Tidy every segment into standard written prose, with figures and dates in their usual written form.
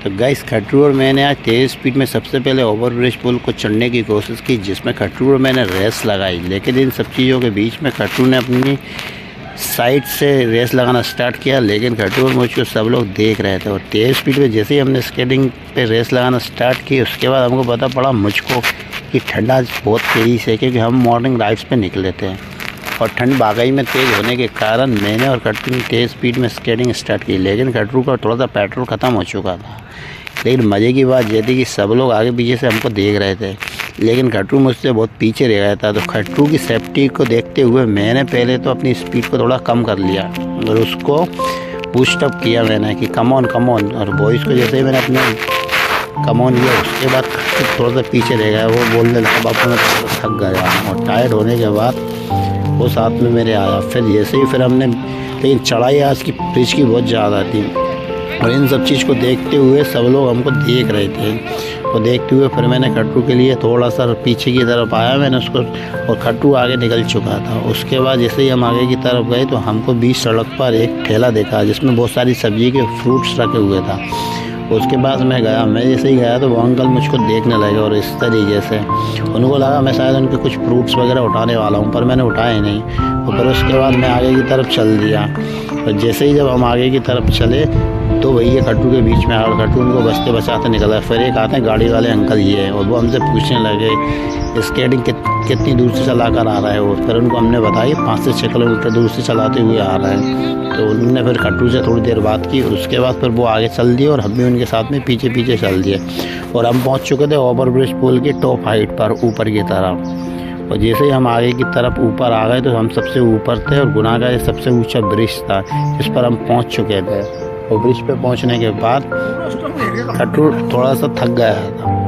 तो गाइस खट्टू और मैंने आज तेज़ स्पीड में सबसे पहले ओवर ब्रिज पुल को चढ़ने की कोशिश की, जिसमें खट्टू और मैंने रेस लगाई। लेकिन इन सब चीज़ों के बीच में खट्टू ने अपनी साइड से रेस लगाना स्टार्ट किया, लेकिन खट्टू और मुझको सब लोग देख रहे थे। और तेज़ स्पीड में जैसे ही हमने स्केटिंग पे रेस लगाना स्टार्ट की, उसके बाद हमको पता पड़ा मुझको कि ठंडा बहुत तेज़ी से, क्योंकि हम मॉर्निंग राइड्स पे निकले थे और ठंड वाकई में तेज़ होने के कारण मैंने और खट्टू ने तेज़ स्पीड में स्केटिंग स्टार्ट की। लेकिन खट्टू का थोड़ा सा पेट्रोल ख़त्म हो चुका था। लेकिन मज़े की बात यह थी कि सब लोग आगे पीछे से हमको देख रहे थे, लेकिन खट्टू मुझसे बहुत पीछे रह गया था। तो खट्टू की सेफ्टी को देखते हुए मैंने पहले तो अपनी स्पीड को थोड़ा कम कर लिया और उसको बूस्ट अप किया मैंने कि कम ऑन। और बॉयज़ को जैसे ही मैंने अपने कम ऑन किया, उसके बाद थोड़ा सा पीछे रह गया। वो बोलने लगा बापू मैं थक गया, और टायर्ड होने के बाद वो साथ में मेरे आया। फिर हमने, लेकिन चढ़ाई आज की ब्रिज की बहुत ज़्यादा थी और इन सब चीज़ को देखते हुए सब लोग हमको देख रहे थे। और देखते हुए फिर मैंने खट्टू के लिए थोड़ा सा पीछे की तरफ आया मैंने उसको, और खट्टू आगे निकल चुका था। उसके बाद जैसे ही हम आगे की तरफ गए तो हमको बीच सड़क पर एक ठेला देखा जिसमें बहुत सारी सब्जी के फ्रूट्स रखे हुए था। उसके बाद मैं जैसे ही गया तो वो अंकल मुझको देखने लगे और इस तरीके से उनको लगा मैं शायद उनके कुछ फ्रूट्स वगैरह उठाने वाला हूँ, पर मैंने उठाए नहीं। और फिर उसके बाद मैं आगे की तरफ चल दिया। और जैसे ही जब हम आगे की तरफ चले तो भैया खट्टू के बीच में और खट्टू उनको बचते बचाते निकला। फिर एक आते हैं गाड़ी वाले अंकल ये है, और वो हमसे पूछने लगे स्केटिंग कितनी दूर से चला कर आ रहा है वो। फिर उनको हमने बताया 5 से 6 किलोमीटर दूर से चलाते हुए आ रहा है। तो उन्होंने फिर खट्टू से थोड़ी देर बात की, उसके बाद फिर वो आगे चल दिए और हम भी उनके साथ में पीछे पीछे चल दिए। और हम पहुंच चुके थे ओवर ब्रिज पुल की टॉप हाइट पर, ऊपर की तरफ। और जैसे ही हम आगे की तरफ ऊपर आ गए तो हम सबसे ऊपर थे और गुना का ये सबसे ऊंचा ब्रिज था जिस पर हम पहुंच चुके थे। और ब्रिज पे पहुंचने के बाद खट्टू थोड़ा सा थक गया था।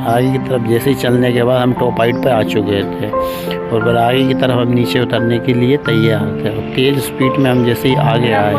आगे की तरफ जैसे ही चलने के बाद हम टॉप हाइट पे आ चुके थे और फिर आगे की तरफ हम नीचे उतरने के लिए तैयार थे। और तेज़ स्पीड में हम जैसे ही आगे आए